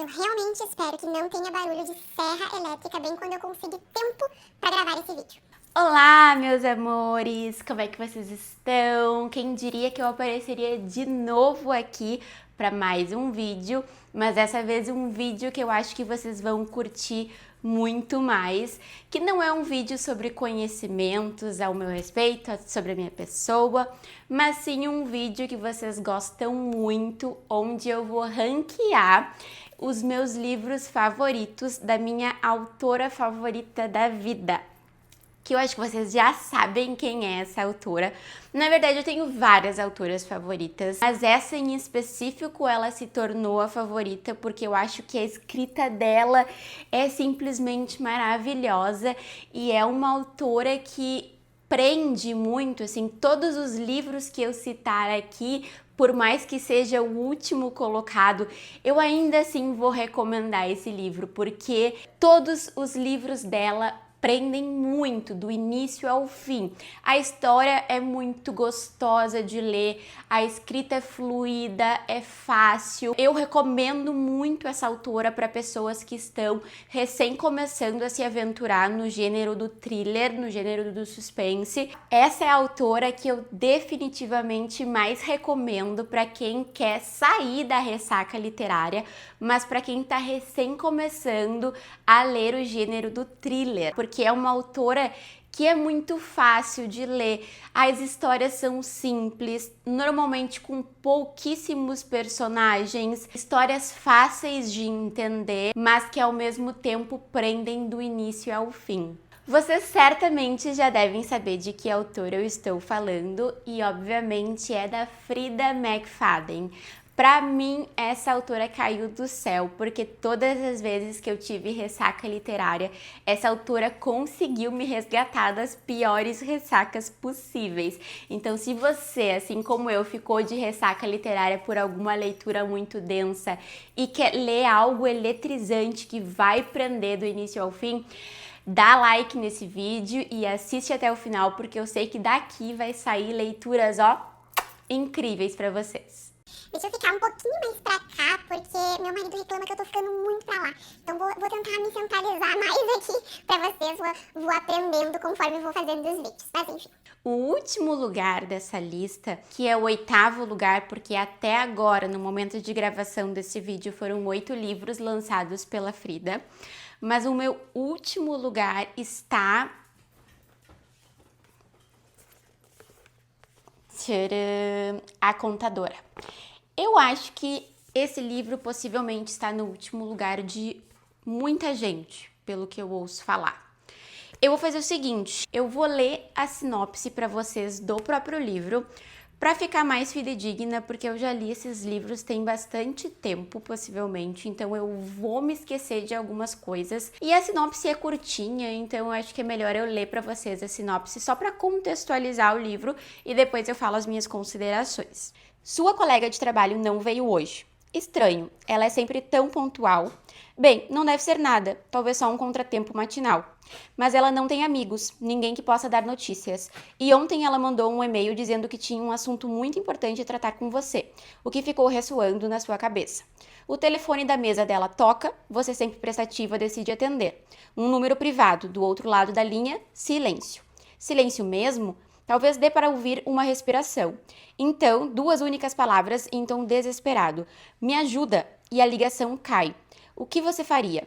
Eu realmente espero que não tenha barulho de serra elétrica bem quando eu conseguir tempo para gravar esse vídeo. Olá, meus amores! Como é que vocês estão? Quem diria que eu apareceria de novo aqui para mais um vídeo, mas dessa vez um vídeo que eu acho que vocês vão curtir muito mais, que não é um vídeo sobre conhecimentos ao meu respeito, sobre a minha pessoa, mas sim um vídeo que vocês gostam muito, onde eu vou ranquear os meus livros favoritos da minha autora favorita da vida, que eu acho que vocês já sabem quem é essa autora. Na verdade, eu tenho várias autoras favoritas, mas essa em específico, ela se tornou a favorita porque eu acho que a escrita dela é simplesmente maravilhosa e é uma autora que prende muito, assim, todos os livros que eu citar aqui, por mais que seja o último colocado, eu ainda assim vou recomendar esse livro, porque todos os livros dela prendem muito, do início ao fim. A história é muito gostosa de ler, a escrita é fluida, é fácil. Eu recomendo muito essa autora para pessoas que estão recém começando a se aventurar no gênero do thriller, no gênero do suspense. Essa é a autora que eu definitivamente mais recomendo para quem quer sair da ressaca literária, mas para quem está recém começando a ler o gênero do thriller, porque é uma autora que é muito fácil de ler, as histórias são simples, normalmente com pouquíssimos personagens, histórias fáceis de entender, mas que ao mesmo tempo prendem do início ao fim. Vocês certamente já devem saber de que autora eu estou falando e obviamente é da Freida McFadden. Pra mim, essa autora caiu do céu, porque todas as vezes que eu tive ressaca literária, essa autora conseguiu me resgatar das piores ressacas possíveis. Então, se você, assim como eu, ficou de ressaca literária por alguma leitura muito densa e quer ler algo eletrizante que vai prender do início ao fim, dá like nesse vídeo e assiste até o final, porque eu sei que daqui vai sair leituras, ó, incríveis pra vocês. Deixa eu ficar um pouquinho mais pra cá, porque meu marido reclama que eu tô ficando muito pra lá. Então vou tentar me centralizar mais aqui pra vocês, vou aprendendo conforme vou fazendo os vídeos. Mas enfim. O último lugar dessa lista, que é o 8º lugar, porque até agora, no momento de gravação desse vídeo, foram 8 livros lançados pela Freida. Mas o meu último lugar está... Tcharam! A Contadora. Eu acho que esse livro possivelmente está no último lugar de muita gente, pelo que eu ouço falar. Eu vou fazer o seguinte, eu vou ler a sinopse para vocês do próprio livro, para ficar mais fidedigna, porque eu já li esses livros tem bastante tempo, possivelmente, então eu vou me esquecer de algumas coisas. E a sinopse é curtinha, então eu acho que é melhor eu ler para vocês a sinopse só para contextualizar o livro e depois eu falo as minhas considerações. Sua colega de trabalho não veio hoje. Estranho, ela é sempre tão pontual. Bem, não deve ser nada, talvez só um contratempo matinal. Mas ela não tem amigos, ninguém que possa dar notícias. E ontem ela mandou um e-mail dizendo que tinha um assunto muito importante a tratar com você, o que ficou ressoando na sua cabeça. O telefone da mesa dela toca, você sempre prestativa decide atender. Um número privado, do outro lado da linha, silêncio. Silêncio mesmo? Talvez dê para ouvir uma respiração. Então, 2 únicas palavras em tom desesperado. Me ajuda! E a ligação cai. O que você faria?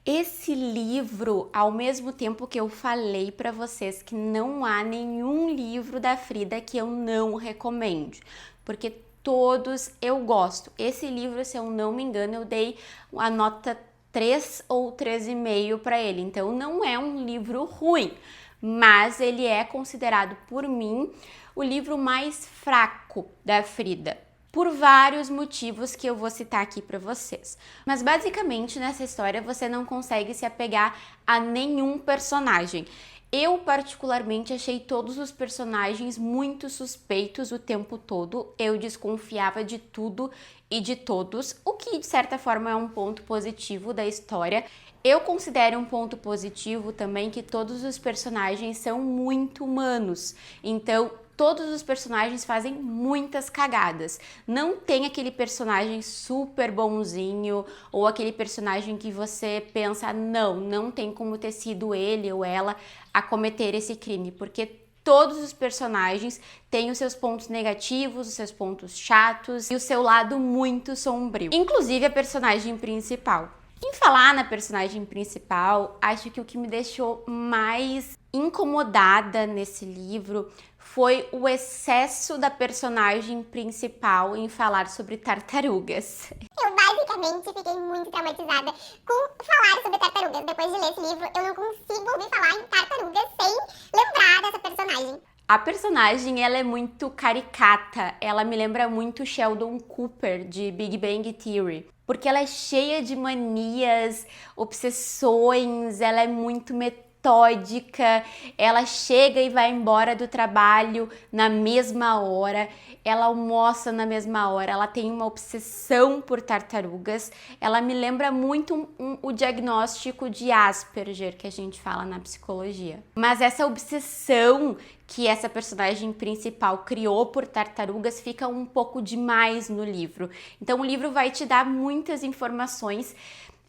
Esse livro, ao mesmo tempo que eu falei para vocês que não há nenhum livro da Freida que eu não recomende, porque todos eu gosto. Esse livro, se eu não me engano, eu dei a nota 3 ou 3,5 para ele, então não é um livro ruim, mas ele é considerado por mim o livro mais fraco da Freida, por vários motivos que eu vou citar aqui para vocês. Mas basicamente nessa história você não consegue se apegar a nenhum personagem. Eu particularmente achei todos os personagens muito suspeitos o tempo todo, eu desconfiava de tudo e de todos, o que de certa forma é um ponto positivo da história. Eu considero um ponto positivo também que todos os personagens são muito humanos, então todos os personagens fazem muitas cagadas. Não tem aquele personagem super bonzinho ou aquele personagem que você pensa, não tem como ter sido ele ou ela a cometer esse crime, porque todos os personagens têm os seus pontos negativos, os seus pontos chatos e o seu lado muito sombrio. Inclusive a personagem principal. Em falar na personagem principal, acho que o que me deixou mais incomodada nesse livro foi o excesso da personagem principal em falar sobre tartarugas. Eu basicamente fiquei muito traumatizada com falar sobre tartarugas. Depois de ler esse livro, eu não consigo ouvir falar em tartarugas sem lembrar dessa personagem. A personagem, ela é muito caricata, ela me lembra muito Sheldon Cooper, de Big Bang Theory. Porque ela é cheia de manias, obsessões, ela é muito metódica, ela chega e vai embora do trabalho na mesma hora, ela almoça na mesma hora, ela tem uma obsessão por tartarugas, ela me lembra muito o diagnóstico de Asperger que a gente fala na psicologia. Mas essa obsessão que essa personagem principal criou por tartarugas fica um pouco demais no livro. Então o livro vai te dar muitas informações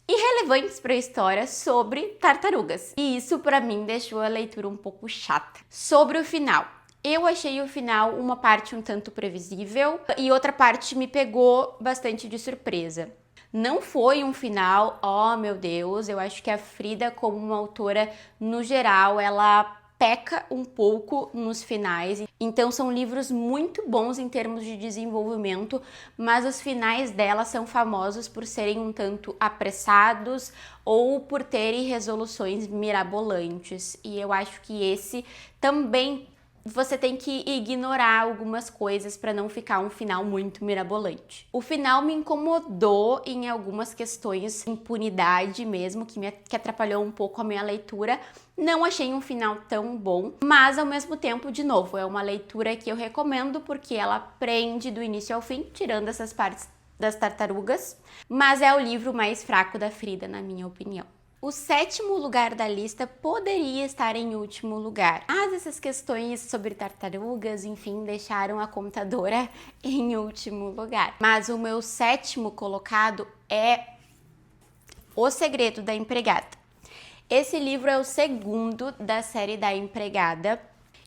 irrelevantes para a história sobre tartarugas. E isso para mim deixou a leitura um pouco chata. Sobre o final. Eu achei o final uma parte um tanto previsível e outra parte me pegou bastante de surpresa. Não foi um final, oh meu Deus, eu acho que a Frida, como uma autora, no geral, ela peca um pouco nos finais. Então são livros muito bons em termos de desenvolvimento, mas os finais dela são famosos por serem um tanto apressados ou por terem resoluções mirabolantes. E eu acho que esse também você tem que ignorar algumas coisas para não ficar um final muito mirabolante. O final me incomodou em algumas questões, impunidade mesmo, que atrapalhou um pouco a minha leitura. Não achei um final tão bom, mas ao mesmo tempo, de novo, é uma leitura que eu recomendo porque ela prende do início ao fim, tirando essas partes das tartarugas, mas é o livro mais fraco da Frida, na minha opinião. O 7º lugar da lista poderia estar em último lugar, mas essas questões sobre tartarugas, enfim, deixaram a contadora em último lugar. Mas o meu 7º colocado é O Segredo da Empregada. Esse livro é o 2º da série da Empregada.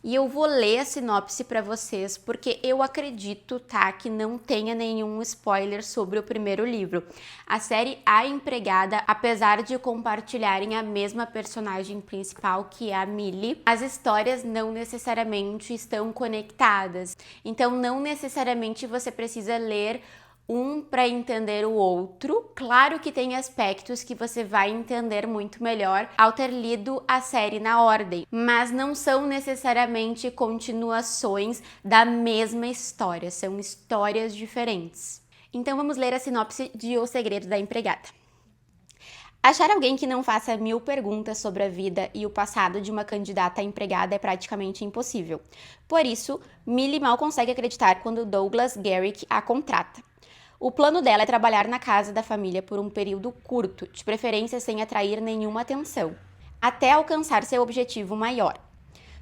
E eu vou ler a sinopse para vocês, porque eu acredito, tá, que não tenha nenhum spoiler sobre o primeiro livro. A série A Empregada, apesar de compartilharem a mesma personagem principal, que é a Millie, as histórias não necessariamente estão conectadas. Então, não necessariamente você precisa ler um para entender o outro. Claro que tem aspectos que você vai entender muito melhor ao ter lido a série na ordem, mas não são necessariamente continuações da mesma história, são histórias diferentes. Então vamos ler a sinopse de O Segredo da Empregada. Achar alguém que não faça 1000 perguntas sobre a vida e o passado de uma candidata a empregada é praticamente impossível. Por isso, Millie mal consegue acreditar quando Douglas Garrick a contrata. O plano dela é trabalhar na casa da família por um período curto, de preferência sem atrair nenhuma atenção, até alcançar seu objetivo maior.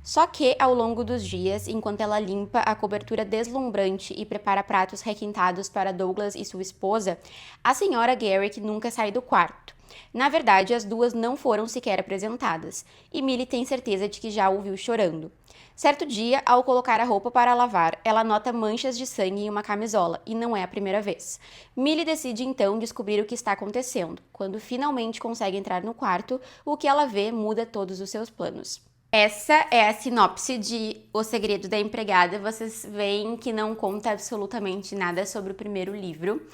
Só que, ao longo dos dias, enquanto ela limpa a cobertura deslumbrante e prepara pratos requintados para Douglas e sua esposa, a senhora Garrick nunca sai do quarto. Na verdade, as duas não foram sequer apresentadas, e Millie tem certeza de que já a ouviu chorando. Certo dia, ao colocar a roupa para lavar, ela nota manchas de sangue em uma camisola, e não é a primeira vez. Millie decide então descobrir o que está acontecendo. Quando finalmente consegue entrar no quarto, o que ela vê muda todos os seus planos. Essa é a sinopse de O Segredo da Empregada. Vocês veem que não conta absolutamente nada sobre o primeiro livro,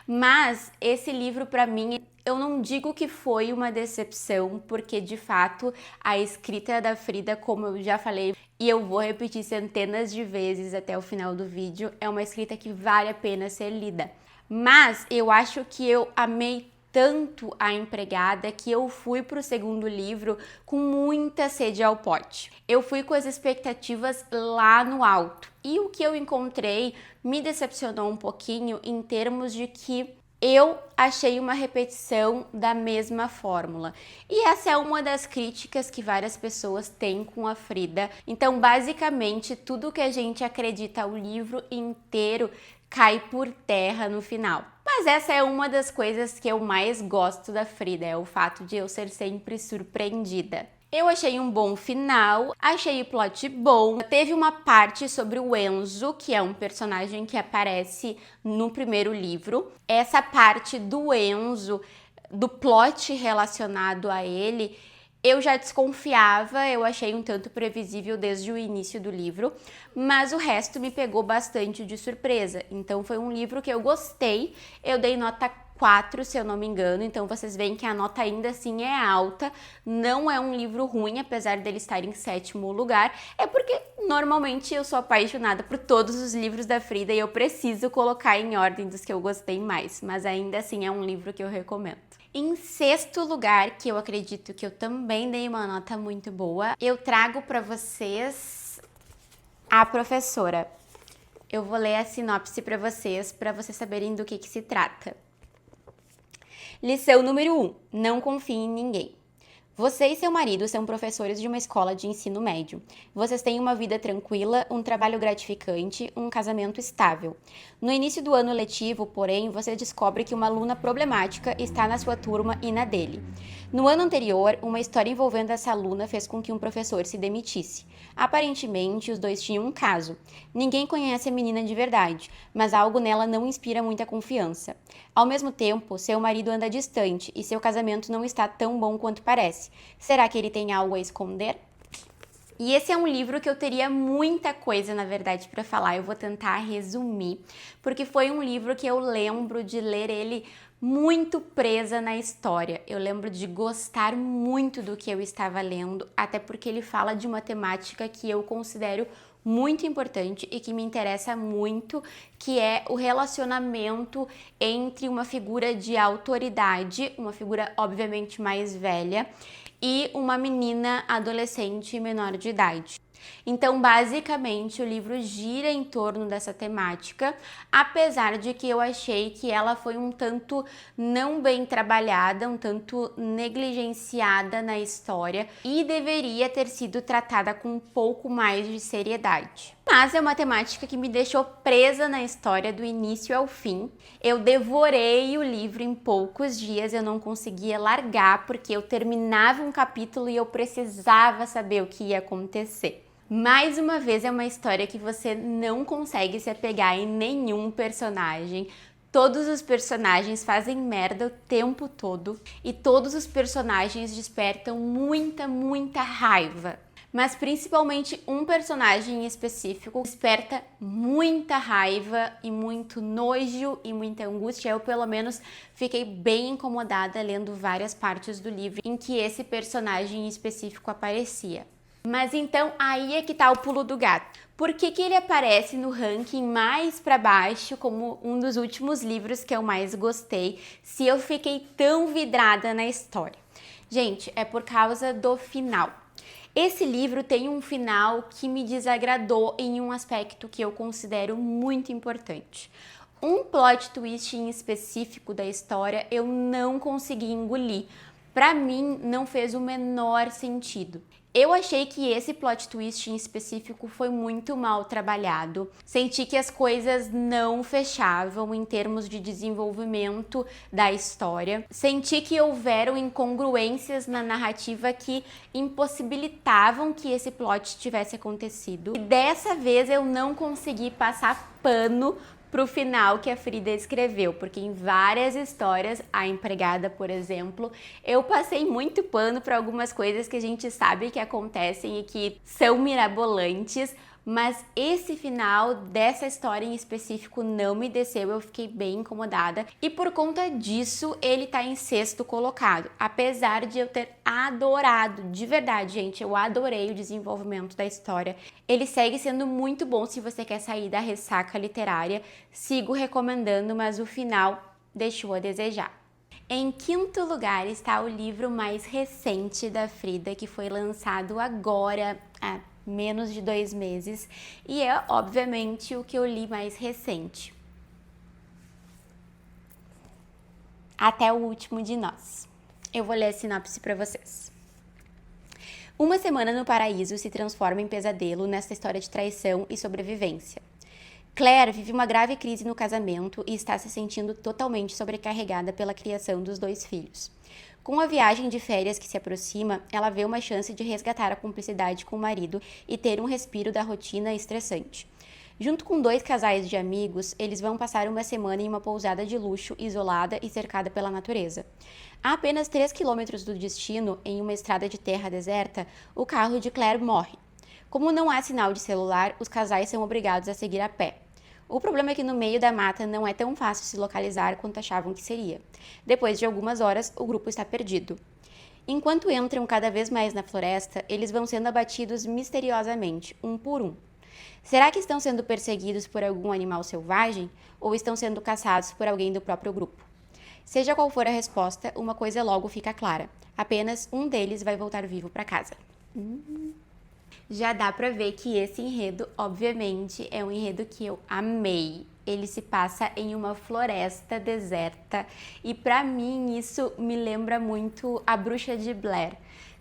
mas esse livro, para mim, eu não digo que foi uma decepção, porque de fato a escrita da Frida, como eu já falei, e eu vou repetir centenas de vezes até o final do vídeo, é uma escrita que vale a pena ser lida. Mas eu acho que eu amei tanto a empregada que eu fui pro segundo livro com muita sede ao pote. Eu fui com as expectativas lá no alto. E o que eu encontrei me decepcionou um pouquinho em termos de que eu achei uma repetição da mesma fórmula. E essa é uma das críticas que várias pessoas têm com a Frida. Então, basicamente, tudo que a gente acredita o livro inteiro cai por terra no final. Mas essa é uma das coisas que eu mais gosto da Frida, é o fato de eu ser sempre surpreendida. Eu achei um bom final, achei o plot bom. Teve uma parte sobre o Enzo, que é um personagem que aparece no primeiro livro. Essa parte do Enzo, do plot relacionado a ele, eu já desconfiava, eu achei um tanto previsível desde o início do livro, mas o resto me pegou bastante de surpresa. Então foi um livro que eu gostei, eu dei nota 4, se eu não me engano, então vocês veem que a nota ainda assim é alta, não é um livro ruim, apesar dele estar em 7º lugar, é porque normalmente eu sou apaixonada por todos os livros da Frida e eu preciso colocar em ordem dos que eu gostei mais, mas ainda assim é um livro que eu recomendo. Em 6º lugar, que eu acredito que eu também dei uma nota muito boa, eu trago para vocês A Professora. Eu vou ler a sinopse para vocês saberem do que se trata. Lição número 1. Não confie em ninguém. Você e seu marido são professores de uma escola de ensino médio. Vocês têm uma vida tranquila, um trabalho gratificante, um casamento estável. No início do ano letivo, porém, você descobre que uma aluna problemática está na sua turma e na dele. No ano anterior, uma história envolvendo essa aluna fez com que um professor se demitisse. Aparentemente, os dois tinham um caso. Ninguém conhece a menina de verdade, mas algo nela não inspira muita confiança. Ao mesmo tempo, seu marido anda distante e seu casamento não está tão bom quanto parece. Será que ele tem algo a esconder? E esse é um livro que eu teria muita coisa, na verdade, para falar. Eu vou tentar resumir, porque foi um livro que eu lembro de ler ele muito presa na história. Eu lembro de gostar muito do que eu estava lendo, até porque ele fala de uma temática que eu considero muito importante e que me interessa muito, que é o relacionamento entre uma figura de autoridade, uma figura obviamente mais velha, e uma menina adolescente menor de idade. Então, basicamente, o livro gira em torno dessa temática, apesar de que eu achei que ela foi um tanto não bem trabalhada, um tanto negligenciada na história e deveria ter sido tratada com um pouco mais de seriedade. Mas é uma temática que me deixou presa na história do início ao fim. Eu devorei o livro em poucos dias, eu não conseguia largar porque eu terminava um capítulo e eu precisava saber o que ia acontecer. Mais uma vez, é uma história que você não consegue se apegar em nenhum personagem. Todos os personagens fazem merda o tempo todo e todos os personagens despertam muita raiva. Mas principalmente um personagem em específico desperta muita raiva e muito nojo e muita angústia. Eu, pelo menos, fiquei bem incomodada lendo várias partes do livro em que esse personagem em específico aparecia. Mas então, aí é que tá o pulo do gato. Por que ele aparece no ranking mais para baixo como um dos últimos livros que eu mais gostei, se eu fiquei tão vidrada na história? Gente, é por causa do final. Esse livro tem um final que me desagradou em um aspecto que eu considero muito importante. Um plot twist em específico da história eu não consegui engolir. Para mim, não fez o menor sentido. Eu achei que esse plot twist em específico foi muito mal trabalhado. Senti que as coisas não fechavam em termos de desenvolvimento da história. Senti que houveram incongruências na narrativa que impossibilitavam que esse plot tivesse acontecido. E dessa vez eu não consegui passar pano pro final que a Frida escreveu, porque em várias histórias, a empregada, por exemplo, eu passei muito pano para algumas coisas que a gente sabe que acontecem e que são mirabolantes, mas esse final dessa história em específico não me desceu, eu fiquei bem incomodada e por conta disso ele tá em 6º colocado, apesar de eu ter adorado, de verdade, gente, eu adorei o desenvolvimento da história. Ele segue sendo muito bom se você quer sair da ressaca literária, sigo recomendando, mas o final deixou a desejar. Em 5º lugar está o livro mais recente da Frida, que foi lançado agora, há menos de 2 meses, e é obviamente o que eu li mais recente. até o último de nós. Eu vou ler a sinopse para vocês. Uma semana no paraíso se transforma em pesadelo nesta história de traição e sobrevivência. Claire vive uma grave crise no casamento e está se sentindo totalmente sobrecarregada pela criação dos 2 filhos. Com a viagem de férias que se aproxima, ela vê uma chance de resgatar a cumplicidade com o marido e ter um respiro da rotina estressante. Junto com 2 casais de amigos, eles vão passar uma semana em uma pousada de luxo, isolada e cercada pela natureza. A apenas 3 quilômetros do destino, em uma estrada de terra deserta, o carro de Claire morre. Como não há sinal de celular, os casais são obrigados a seguir a pé. O problema é que no meio da mata não é tão fácil se localizar quanto achavam que seria. Depois de algumas horas, o grupo está perdido. Enquanto entram cada vez mais na floresta, eles vão sendo abatidos misteriosamente, um por um. Será que estão sendo perseguidos por algum animal selvagem ou estão sendo caçados por alguém do próprio grupo? Seja qual for a resposta, uma coisa logo fica clara: apenas um deles vai voltar vivo para casa. Já dá pra ver que esse enredo, obviamente, é um enredo que eu amei. Ele se passa em uma floresta deserta e pra mim isso me lembra muito A Bruxa de Blair.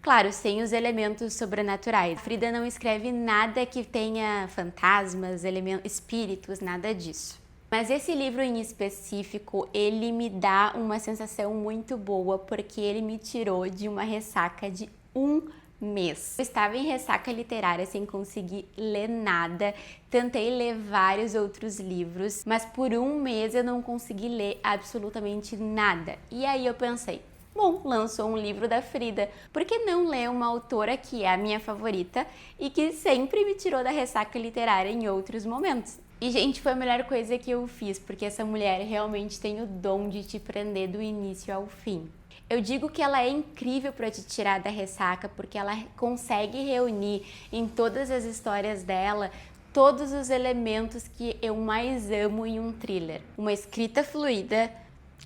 Claro, sem os elementos sobrenaturais. Frida não escreve nada que tenha fantasmas, espíritos, nada disso. Mas esse livro em específico, ele me dá uma sensação muito boa porque ele me tirou de uma ressaca de um mês. Eu estava em ressaca literária sem conseguir ler nada, tentei ler vários outros livros, mas por um mês eu não consegui ler absolutamente nada. E aí eu pensei, bom, lançou um livro da Frida, por que não ler uma autora que é a minha favorita e que sempre me tirou da ressaca literária em outros momentos? E, gente, foi a melhor coisa que eu fiz, porque essa mulher realmente tem o dom de te prender do início ao fim. Eu digo que ela é incrível para te tirar da ressaca, porque ela consegue reunir em todas as histórias dela todos os elementos que eu mais amo em um thriller. Uma escrita fluida,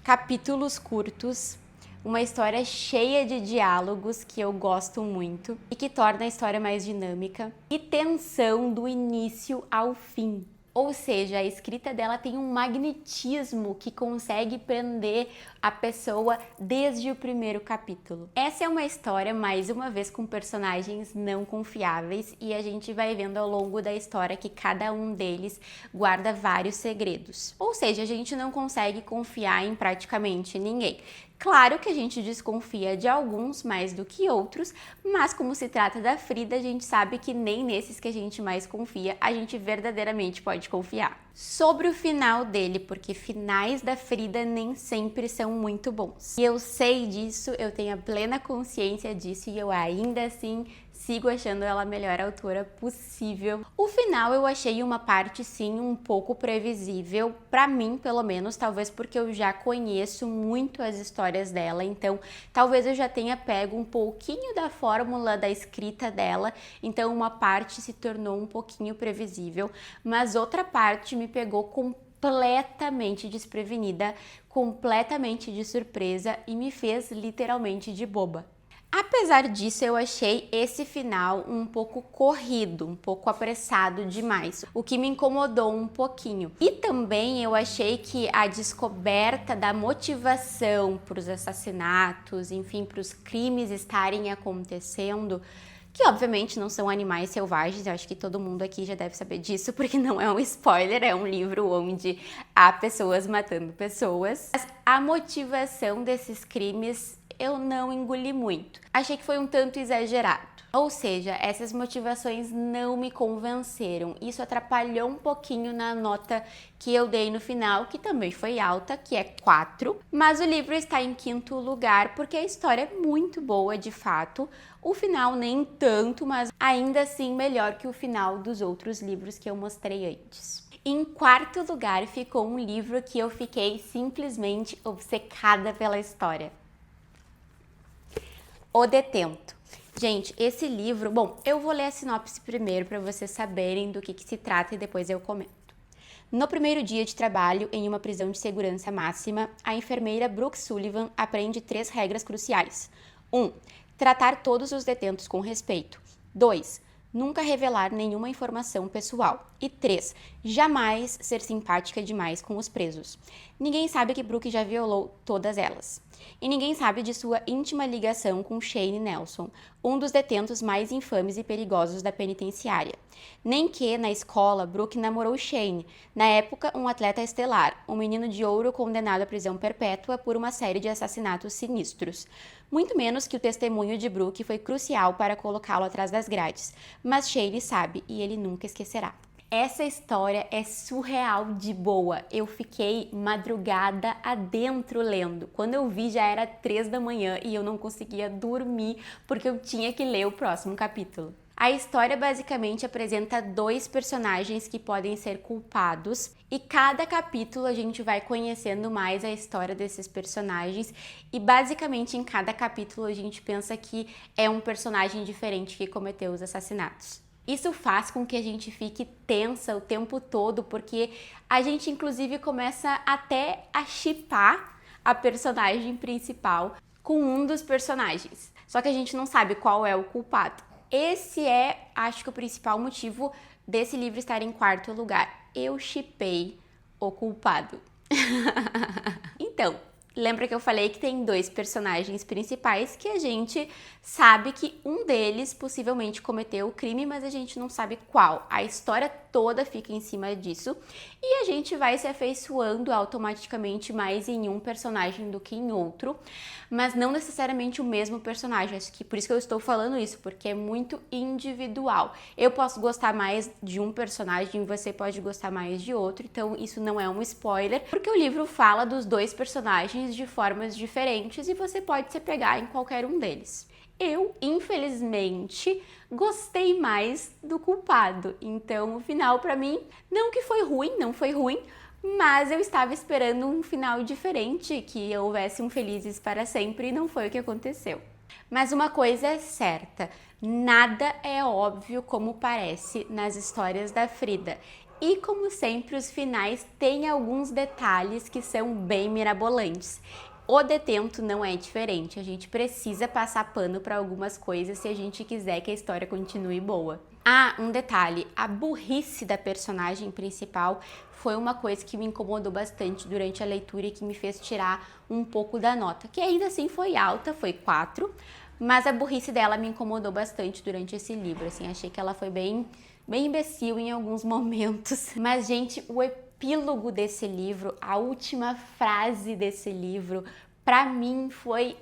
capítulos curtos, uma história cheia de diálogos que eu gosto muito e que torna a história mais dinâmica, e tensão do início ao fim. Ou seja, a escrita dela tem um magnetismo que consegue prender a pessoa desde o primeiro capítulo. Essa é uma história, mais uma vez, com personagens não confiáveis e a gente vai vendo ao longo da história que cada um deles guarda vários segredos. Ou seja, a gente não consegue confiar em praticamente ninguém. Claro que a gente desconfia de alguns mais do que outros, mas como se trata da Frida, a gente sabe que nem nesses que a gente mais confia, a gente verdadeiramente pode confiar. Sobre o final dele, porque finais da Frida nem sempre são muito bons. E eu sei disso, eu tenho a plena consciência disso e eu ainda assim sigo achando ela a melhor autora possível. O final eu achei uma parte sim um pouco previsível, pra mim pelo menos, talvez porque eu já conheço muito as histórias dela, então talvez eu já tenha pego um pouquinho da fórmula da escrita dela, então uma parte se tornou um pouquinho previsível, mas outra parte me pegou completamente desprevenida, completamente de surpresa e me fez literalmente de boba. Apesar disso, eu achei esse final um pouco corrido, um pouco apressado demais, o que me incomodou um pouquinho. E também eu achei que a descoberta da motivação para os assassinatos, enfim, para os crimes estarem acontecendo, que obviamente não são animais selvagens, eu acho que todo mundo aqui já deve saber disso, porque não é um spoiler, é um livro onde há pessoas matando pessoas. Mas a motivação desses crimes eu não engoli muito. Achei que foi um tanto exagerado. Ou seja, essas motivações não me convenceram. Isso atrapalhou um pouquinho na nota que eu dei no final, que também foi alta, que é 4. Mas o livro está em 5º lugar, porque a história é muito boa, de fato. O final nem tanto, mas ainda assim melhor que o final dos outros livros que eu mostrei antes. Em 4º lugar ficou um livro que eu fiquei simplesmente obcecada pela história. O Detento. Gente, esse livro... Bom, eu vou ler a sinopse primeiro para vocês saberem do que se trata e depois eu comento. No primeiro dia de trabalho em uma prisão de segurança máxima, a enfermeira Brooke Sullivan aprende 3 regras cruciais. 1. Tratar todos os detentos com respeito. 2. Nunca revelar nenhuma informação pessoal. E 3. Jamais ser simpática demais com os presos. Ninguém sabe que Brooke já violou todas elas. E ninguém sabe de sua íntima ligação com Shane Nelson, um dos detentos mais infames e perigosos da penitenciária. Nem que, na escola, Brooke namorou Shane, na época um atleta estelar, um menino de ouro condenado à prisão perpétua por uma série de assassinatos sinistros. Muito menos que o testemunho de Brooke foi crucial para colocá-lo atrás das grades, mas Shane sabe e ele nunca esquecerá. Essa história é surreal de boa. Eu fiquei madrugada adentro lendo. Quando eu vi já era 3 da manhã e eu não conseguia dormir porque eu tinha que ler o próximo capítulo. A história basicamente apresenta 2 personagens que podem ser culpados e cada capítulo a gente vai conhecendo mais a história desses personagens e basicamente em cada capítulo a gente pensa que é um personagem diferente que cometeu os assassinatos. Isso faz com que a gente fique tensa o tempo todo, porque a gente inclusive começa até a shippar a personagem principal com um dos personagens. Só que a gente não sabe qual é o culpado. Esse é, acho que o principal motivo desse livro estar em 4º lugar. Eu shippei o culpado. Então, lembra que eu falei que tem 2 personagens principais que a gente sabe que um deles possivelmente cometeu o crime, mas a gente não sabe qual. A história toda fica em cima disso e a gente vai se afeiçoando automaticamente mais em um personagem do que em outro, mas não necessariamente o mesmo personagem. Acho que por isso que eu estou falando isso, porque é muito individual. Eu posso gostar mais de um personagem, você pode gostar mais de outro, então isso não é um spoiler, porque o livro fala dos 2 personagens de formas diferentes e você pode se apegar em qualquer um deles. Eu, infelizmente, gostei mais do culpado, então o final pra mim, não que foi ruim, não foi ruim, mas eu estava esperando um final diferente, que houvesse um felizes para sempre e não foi o que aconteceu. Mas uma coisa é certa, nada é óbvio como parece nas histórias da Frida. E como sempre, os finais têm alguns detalhes que são bem mirabolantes. O Detento não é diferente, a gente precisa passar pano para algumas coisas se a gente quiser que a história continue boa. Ah, um detalhe, a burrice da personagem principal foi uma coisa que me incomodou bastante durante a leitura e que me fez tirar um pouco da nota, que ainda assim foi alta, foi 4, mas a burrice dela me incomodou bastante durante esse livro, assim, achei que ela foi bem imbecil em alguns momentos. Mas, gente, o epílogo desse livro, a última frase desse livro, pra mim foi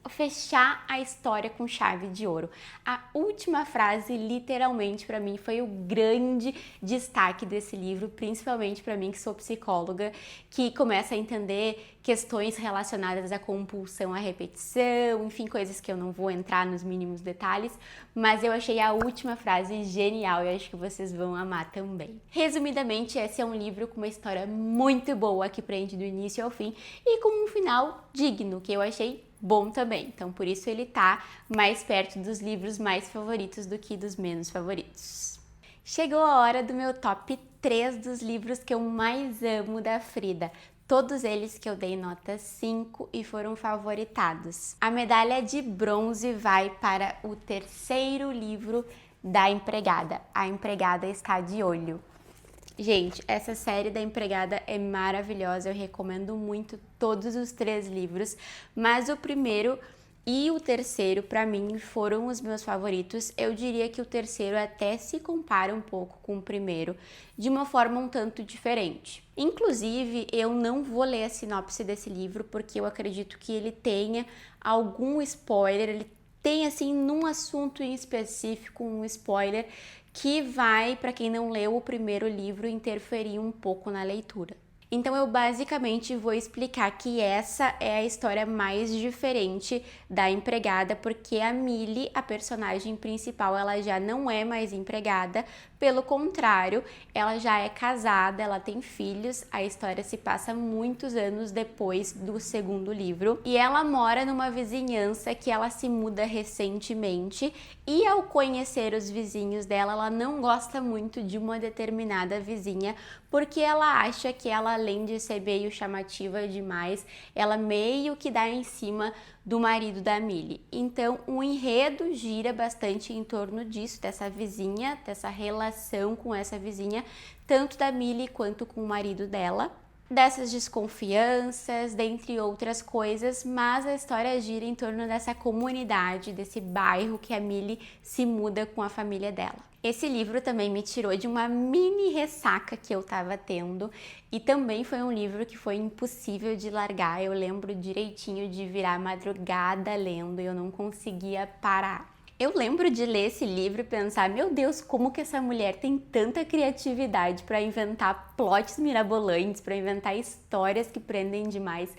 fechar a história com chave de ouro. A última frase, literalmente, para mim, foi o grande destaque desse livro, principalmente para mim que sou psicóloga, que começa a entender questões relacionadas à compulsão à repetição, enfim, coisas que eu não vou entrar nos mínimos detalhes, mas eu achei a última frase genial e acho que vocês vão amar também. Resumidamente, esse é um livro com uma história muito boa que prende do início ao fim e com um final digno, que eu achei bom também, então por isso ele tá mais perto dos livros mais favoritos do que dos menos favoritos. Chegou a hora do meu top 3 dos livros que eu mais amo da Frida. Todos eles que eu dei nota 5 e foram favoritados. A medalha de bronze vai para o 3º livro da Empregada. A Empregada Está de Olho. Gente, essa série da Empregada é maravilhosa, eu recomendo muito todos os 3 livros, mas o primeiro e o terceiro, para mim, foram os meus favoritos. Eu diria que o terceiro até se compara um pouco com o primeiro, de uma forma um tanto diferente. Inclusive, eu não vou ler a sinopse desse livro, porque eu acredito que ele tenha algum spoiler, ele tem, assim, num assunto em específico, um spoiler que vai, para quem não leu o primeiro livro, interferir um pouco na leitura. Então eu basicamente vou explicar que essa é a história mais diferente da Empregada, porque a Millie, a personagem principal, ela já não é mais empregada, pelo contrário, ela já é casada, ela tem filhos, a história se passa muitos anos depois do segundo livro, e ela mora numa vizinhança que ela se muda recentemente, e ao conhecer os vizinhos dela, ela não gosta muito de uma determinada vizinha, porque ela acha que ela, além de ser meio chamativa demais, ela meio que dá em cima do marido da Millie. Então, o enredo gira bastante em torno disso, dessa vizinha, dessa relação com essa vizinha, tanto da Millie quanto com o marido dela. dessas desconfianças, dentre outras coisas, mas a história gira em torno dessa comunidade, desse bairro que a Millie se muda com a família dela. Esse livro também me tirou de uma mini ressaca que eu tava tendo e também foi um livro que foi impossível de largar. Eu lembro direitinho de virar madrugada lendo e eu não conseguia parar. Eu lembro de ler esse livro e pensar, meu Deus, como que essa mulher tem tanta criatividade para inventar plots mirabolantes, para inventar histórias que prendem demais.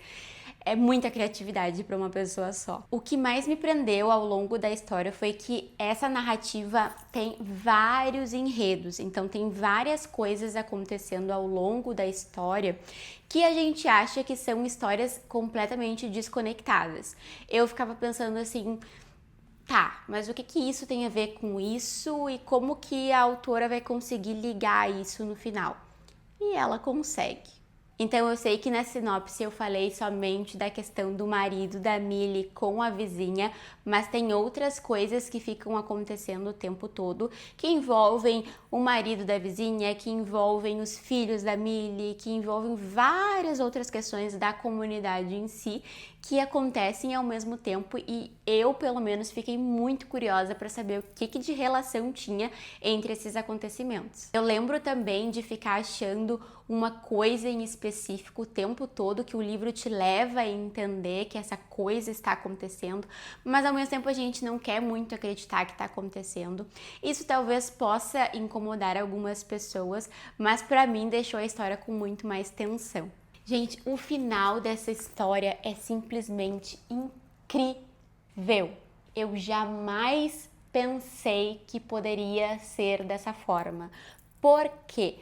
É muita criatividade para uma pessoa só. O que mais me prendeu ao longo da história foi que essa narrativa tem vários enredos, então tem várias coisas acontecendo ao longo da história que a gente acha que são histórias completamente desconectadas. Eu ficava pensando assim, tá, mas o que que isso tem a ver com isso e como que a autora vai conseguir ligar isso no final? E ela consegue. Então eu sei que na sinopse eu falei somente da questão do marido da Millie com a vizinha, mas tem outras coisas que ficam acontecendo o tempo todo, que envolvem o marido da vizinha, que envolvem os filhos da Millie, que envolvem várias outras questões da comunidade em si, que acontecem ao mesmo tempo e eu, pelo menos, fiquei muito curiosa para saber o que de relação tinha entre esses acontecimentos. Eu lembro também de ficar achando uma coisa em específico o tempo todo, que o livro te leva a entender que essa coisa está acontecendo, mas ao mesmo tempo a gente não quer muito acreditar que está acontecendo. Isso talvez possa incomodar algumas pessoas, mas para mim deixou a história com muito mais tensão. Gente, o final dessa história é simplesmente incrível. Eu jamais pensei que poderia ser dessa forma. Por quê?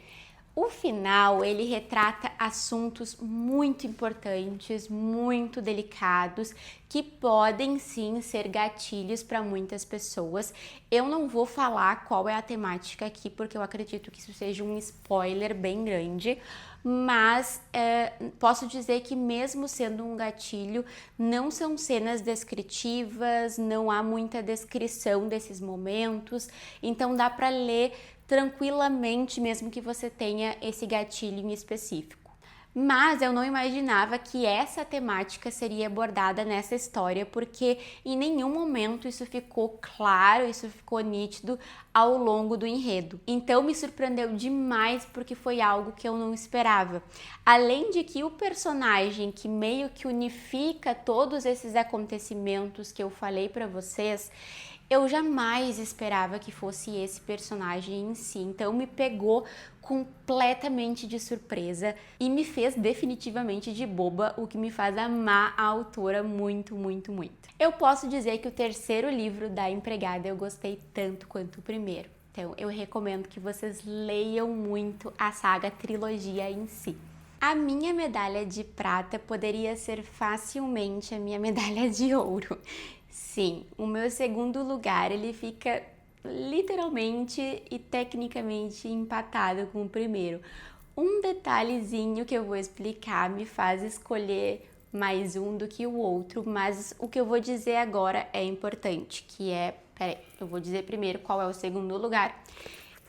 O final, ele retrata assuntos muito importantes, muito delicados, que podem sim ser gatilhos para muitas pessoas. Eu não vou falar qual é a temática aqui, porque eu acredito que isso seja um spoiler bem grande, mas posso dizer que mesmo sendo um gatilho, não são cenas descritivas, não há muita descrição desses momentos, então dá para ler tranquilamente, mesmo que você tenha esse gatilho em específico. Mas eu não imaginava que essa temática seria abordada nessa história, porque em nenhum momento isso ficou claro, isso ficou nítido ao longo do enredo. Então me surpreendeu demais porque foi algo que eu não esperava. Além de que o personagem que meio que unifica todos esses acontecimentos que eu falei para vocês, eu jamais esperava que fosse esse personagem em si, então me pegou completamente de surpresa e me fez definitivamente de boba, o que me faz amar a autora muito, muito, muito. Eu posso dizer que o terceiro livro da empregada eu gostei tanto quanto o primeiro, então eu recomendo que vocês leiam muito a saga trilogia em si. A minha medalha de prata poderia ser facilmente a minha medalha de ouro. Sim, o meu segundo lugar, ele fica literalmente e tecnicamente empatado com o primeiro. Um detalhezinho que eu vou explicar me faz escolher mais um do que o outro, mas o que eu vou dizer agora é importante, que é... Peraí, eu vou dizer primeiro qual é o segundo lugar,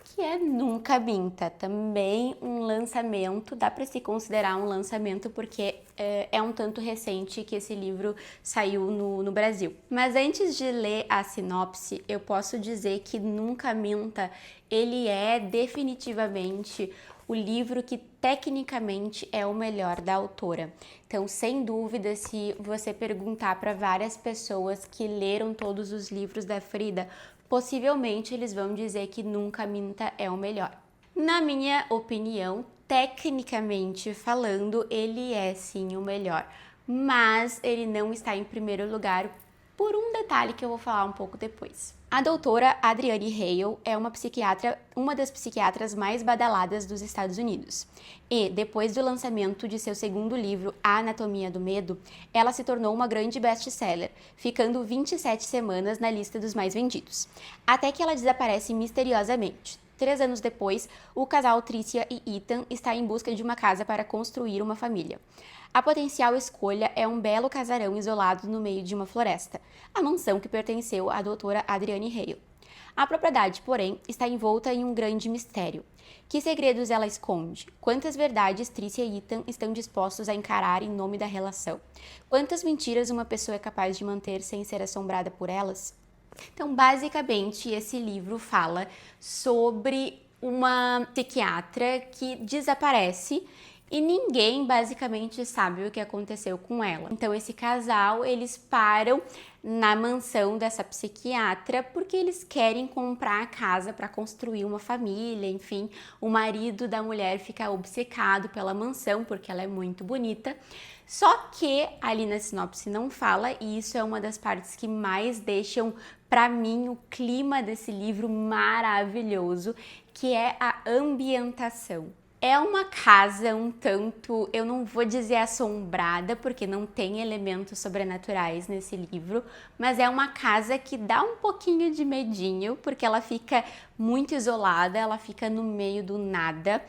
que é Nunca Minta, também um lançamento, dá para se considerar um lançamento porque é um tanto recente que esse livro saiu no Brasil. Mas antes de ler a sinopse, eu posso dizer que Nunca Minta, ele é definitivamente o livro que tecnicamente é o melhor da autora. Então, sem dúvida, se você perguntar para várias pessoas que leram todos os livros da Frida, possivelmente eles vão dizer que Nunca Minta é o melhor. Na minha opinião, tecnicamente falando, ele é sim o melhor, mas ele não está em primeiro lugar por um detalhe que eu vou falar um pouco depois. A doutora Adrienne Hale é uma das psiquiatras mais badaladas dos Estados Unidos. E, depois do lançamento de seu segundo livro, A Anatomia do Medo, ela se tornou uma grande best-seller, ficando 27 semanas na lista dos mais vendidos. Até que ela desaparece misteriosamente. 3 anos depois, o casal Tricia e Ethan está em busca de uma casa para construir uma família. A potencial escolha é um belo casarão isolado no meio de uma floresta, a mansão que pertenceu à doutora Adrienne Hale. A propriedade, porém, está envolta em um grande mistério. Que segredos ela esconde? Quantas verdades Trícia e Ethan estão dispostos a encarar em nome da relação? Quantas mentiras uma pessoa é capaz de manter sem ser assombrada por elas? Então, basicamente, esse livro fala sobre uma psiquiatra que desaparece e ninguém basicamente sabe o que aconteceu com ela. Então esse casal, eles param na mansão dessa psiquiatra porque eles querem comprar a casa para construir uma família, enfim, o marido da mulher fica obcecado pela mansão porque ela é muito bonita. Só que ali na sinopse não fala, e isso é uma das partes que mais deixam para mim o clima desse livro maravilhoso, que é a ambientação. É uma casa um tanto, eu não vou dizer assombrada, porque não tem elementos sobrenaturais nesse livro, mas é uma casa que dá um pouquinho de medinho, porque ela fica muito isolada, ela fica no meio do nada.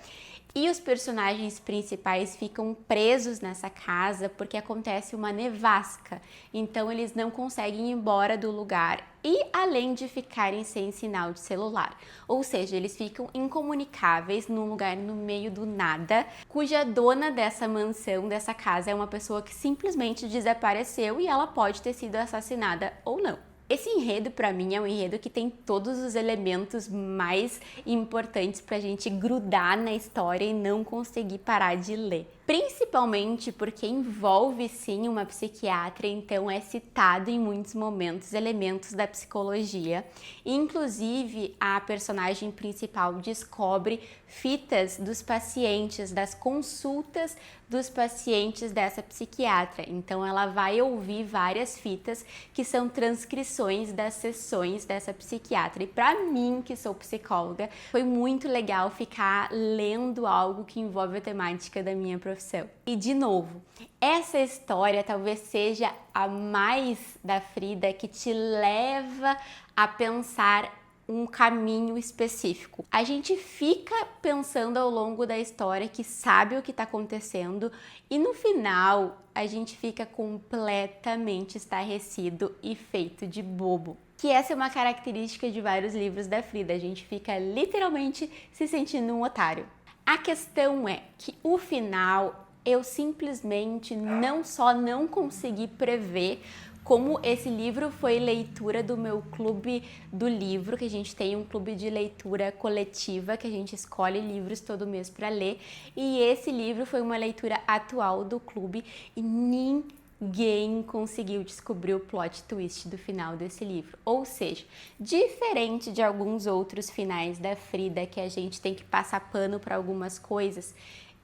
E os personagens principais ficam presos nessa casa porque acontece uma nevasca, então eles não conseguem ir embora do lugar e além de ficarem sem sinal de celular, ou seja, eles ficam incomunicáveis num lugar no meio do nada, cuja dona dessa mansão, dessa casa, é uma pessoa que simplesmente desapareceu e ela pode ter sido assassinada ou não. Esse enredo, para mim, é um enredo que tem todos os elementos mais importantes pra gente grudar na história e não conseguir parar de ler. Principalmente porque envolve, sim, uma psiquiatra, então é citado em muitos momentos elementos da psicologia. Inclusive, a personagem principal descobre fitas dos pacientes, das consultas dos pacientes dessa psiquiatra. Então ela vai ouvir várias fitas que são transcrições das sessões dessa psiquiatra. E para mim, que sou psicóloga, foi muito legal ficar lendo algo que envolve a temática da minha profissão. E de novo, essa história talvez seja a mais da Frida que te leva a pensar um caminho específico. A gente fica pensando ao longo da história que sabe o que está acontecendo e no final a gente fica completamente estarrecido e feito de bobo. Que essa é uma característica de vários livros da Frida, a gente fica literalmente se sentindo um otário. A questão é que o final eu simplesmente não consegui prever. Como esse livro foi leitura do meu clube do livro, que a gente tem um clube de leitura coletiva, que a gente escolhe livros todo mês para ler, e esse livro foi uma leitura atual do clube e ninguém conseguiu descobrir o plot twist do final desse livro. Ou seja, diferente de alguns outros finais da Frida, que a gente tem que passar pano para algumas coisas,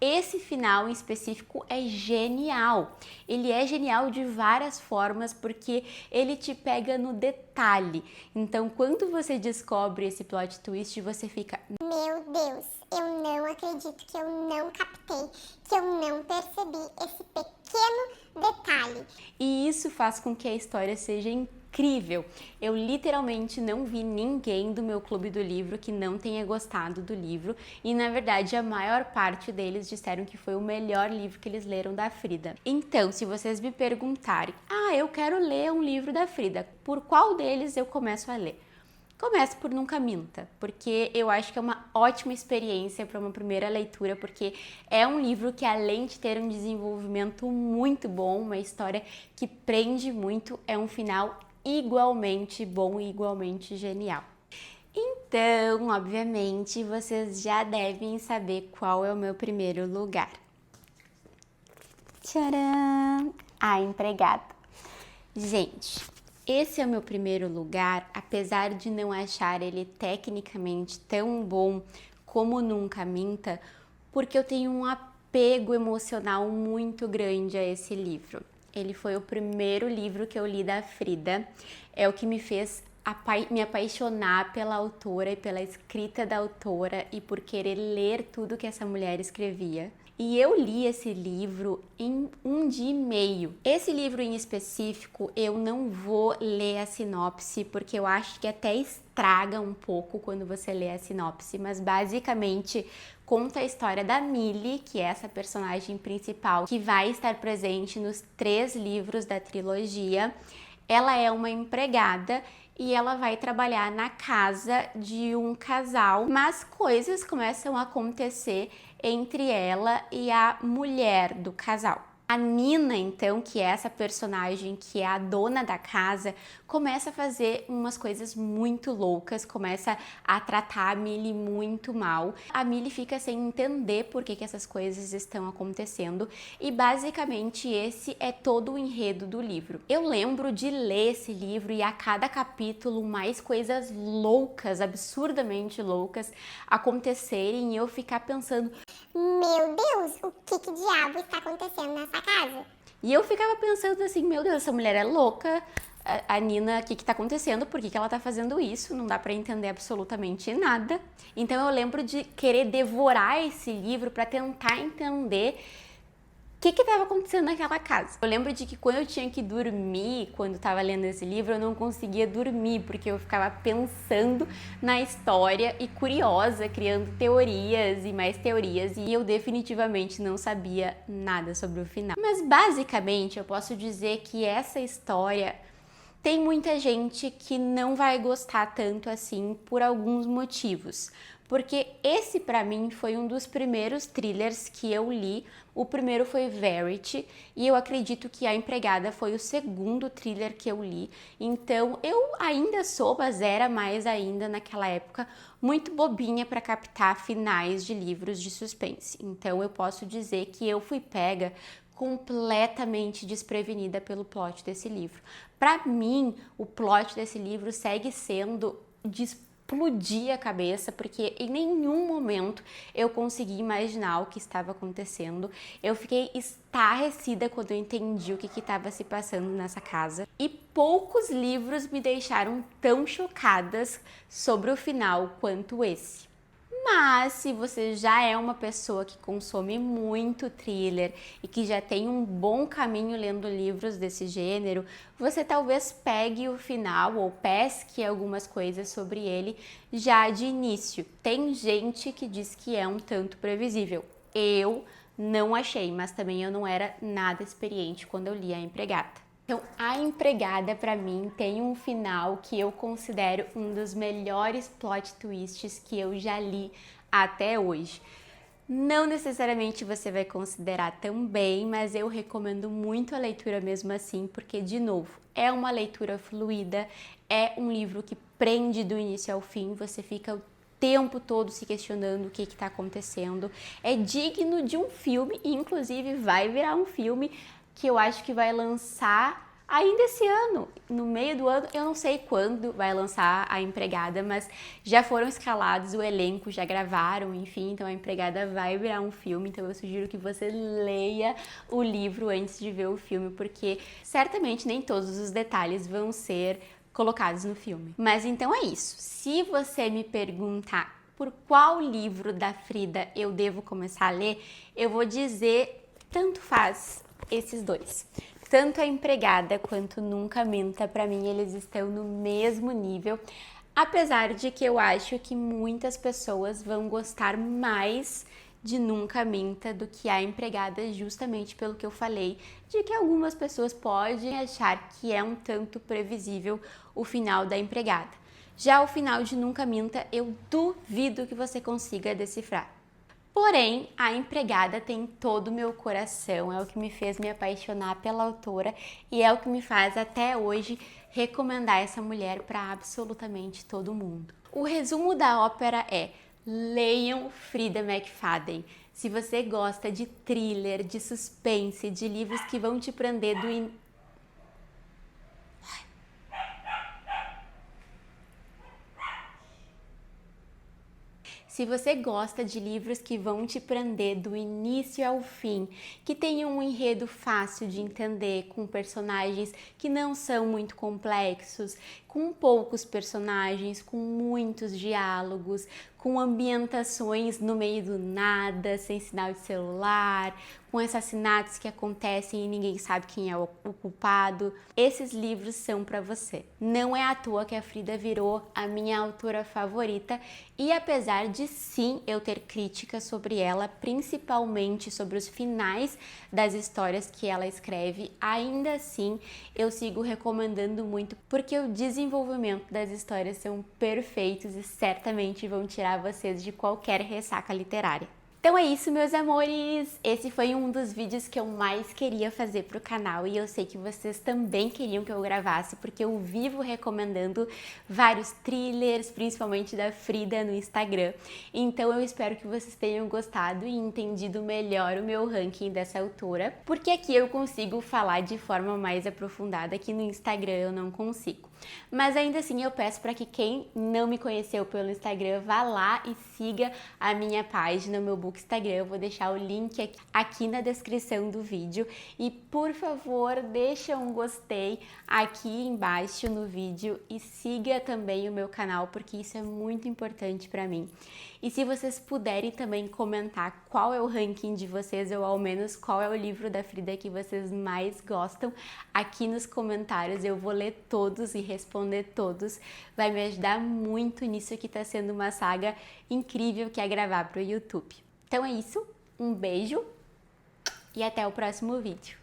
esse final em específico é genial. Ele é genial de várias formas porque ele te pega no detalhe. Então, quando você descobre esse plot twist, você fica: meu Deus, eu não acredito que eu não captei, que eu não percebi esse pequeno detalhe. E isso faz com que a história seja incrível. Eu literalmente não vi ninguém do meu clube do livro que não tenha gostado do livro e na verdade a maior parte deles disseram que foi o melhor livro que eles leram da Frida. Então, se vocês me perguntarem: eu quero ler um livro da Frida, por qual deles eu começo a ler? Comece por Nunca Minta, porque eu acho que é uma ótima experiência para uma primeira leitura, porque é um livro que, além de ter um desenvolvimento muito bom, uma história que prende muito, é um final igualmente bom e igualmente genial. Então, obviamente, vocês já devem saber qual é o meu primeiro lugar. Tcharam! A Empregada. Gente, esse é o meu primeiro lugar, apesar de não achar ele tecnicamente tão bom como Nunca Minta, porque eu tenho um apego emocional muito grande a esse livro. Ele foi o primeiro livro que eu li da Frida, é o que me fez me apaixonar pela autora e pela escrita da autora e por querer ler tudo que essa mulher escrevia. E eu li esse livro em 1 dia e meio. Esse livro em específico, eu não vou ler a sinopse, porque eu acho que até estraga um pouco quando você lê a sinopse, mas basicamente conta a história da Millie, que é essa personagem principal, que vai estar presente nos 3 livros da trilogia. Ela é uma empregada e ela vai trabalhar na casa de um casal, mas coisas começam a acontecer entre ela e a mulher do casal. A Nina, então, que é essa personagem que é a dona da casa, começa a fazer umas coisas muito loucas, começa a tratar a Millie muito mal. A Millie fica sem entender por que essas coisas estão acontecendo e basicamente esse é todo o enredo do livro. Eu lembro de ler esse livro e a cada capítulo mais coisas loucas, absurdamente loucas acontecerem e eu ficar pensando: meu Deus, o que diabo está acontecendo nessa casa? E eu ficava pensando assim, meu Deus, essa mulher é louca, a Nina, o que tá acontecendo? Por que ela tá fazendo isso? Não dá pra entender absolutamente nada. Então eu lembro de querer devorar esse livro pra tentar entender o que estava acontecendo naquela casa. Eu lembro de que quando eu tinha que dormir, quando estava lendo esse livro, eu não conseguia dormir, porque eu ficava pensando na história e curiosa, criando teorias e mais teorias, e eu definitivamente não sabia nada sobre o final. Mas basicamente eu posso dizer que essa história tem muita gente que não vai gostar tanto assim por alguns motivos. Porque esse pra mim foi um dos primeiros thrillers que eu li. O primeiro foi Verity e eu acredito que A Empregada foi o segundo thriller que eu li. Então eu ainda sou, mas era mais ainda naquela época, muito bobinha para captar finais de livros de suspense. Então eu posso dizer que eu fui pega completamente desprevenida pelo plot desse livro. Para mim, o plot desse livro segue sendo de explodir a cabeça, porque em nenhum momento eu consegui imaginar o que estava acontecendo. Eu fiquei estarrecida quando eu entendi o que estava se passando nessa casa. E poucos livros me deixaram tão chocadas sobre o final quanto esse. Mas se você já é uma pessoa que consome muito thriller e que já tem um bom caminho lendo livros desse gênero, você talvez pegue o final ou pesque algumas coisas sobre ele já de início. Tem gente que diz que é um tanto previsível. Eu não achei, mas também eu não era nada experiente quando eu li A Empregada. Então, A Empregada, pra mim, tem um final que eu considero um dos melhores plot twists que eu já li até hoje. Não necessariamente você vai considerar também, mas eu recomendo muito a leitura mesmo assim, porque, de novo, é uma leitura fluida, é um livro que prende do início ao fim, você fica o tempo todo se questionando o que está acontecendo. É digno de um filme, e inclusive vai virar um filme que eu acho que vai lançar ainda esse ano, no meio do ano. Eu não sei quando vai lançar A Empregada, mas já foram escalados o elenco, já gravaram, enfim, então A Empregada vai virar um filme, então eu sugiro que você leia o livro antes de ver o filme, porque certamente nem todos os detalhes vão ser colocados no filme. Mas então é isso. Se você me perguntar por qual livro da Frida eu devo começar a ler, eu vou dizer tanto faz esses dois. Tanto A Empregada quanto Nunca Minta, pra mim eles estão no mesmo nível, apesar de que eu acho que muitas pessoas vão gostar mais de Nunca Minta do que A Empregada, justamente pelo que eu falei, de que algumas pessoas podem achar que é um tanto previsível o final da Empregada. Já o final de Nunca Minta, eu duvido que você consiga decifrar. Porém, A Empregada tem todo o meu coração, é o que me fez me apaixonar pela autora e é o que me faz até hoje recomendar essa mulher para absolutamente todo mundo. O resumo da ópera é: leiam Frida McFadden. Se você gosta de thriller, de suspense, de livros que vão te prender do Se você gosta de livros que vão te prender do início ao fim, que tenham um enredo fácil de entender, com personagens que não são muito complexos, com poucos personagens, com muitos diálogos, com ambientações no meio do nada, sem sinal de celular, com assassinatos que acontecem e ninguém sabe quem é o culpado. Esses livros são para você. Não é à toa que a Frida virou a minha autora favorita e apesar de sim eu ter críticas sobre ela, principalmente sobre os finais das histórias que ela escreve, ainda assim eu sigo recomendando muito porque o desenvolvimento das histórias são perfeitos e certamente vão tirar vocês de qualquer ressaca literária. Então é isso, meus amores! Esse foi um dos vídeos que eu mais queria fazer pro canal e eu sei que vocês também queriam que eu gravasse porque eu vivo recomendando vários thrillers, principalmente da Frida no Instagram. Então eu espero que vocês tenham gostado e entendido melhor o meu ranking dessa autora, porque aqui eu consigo falar de forma mais aprofundada, que no Instagram eu não consigo. Mas ainda assim eu peço para que quem não me conheceu pelo Instagram vá lá e siga a minha página, meu book Instagram. Eu vou deixar o link aqui na descrição do vídeo e por favor deixa um gostei aqui embaixo no vídeo e siga também o meu canal porque isso é muito importante para mim. E se vocês puderem também comentar qual é o ranking de vocês ou ao menos qual é o livro da Frida que vocês mais gostam aqui nos comentários, eu vou ler todos e responder todos. Vai me ajudar muito nisso que tá sendo uma saga incrível que é gravar pro YouTube. Então é isso, um beijo e até o próximo vídeo.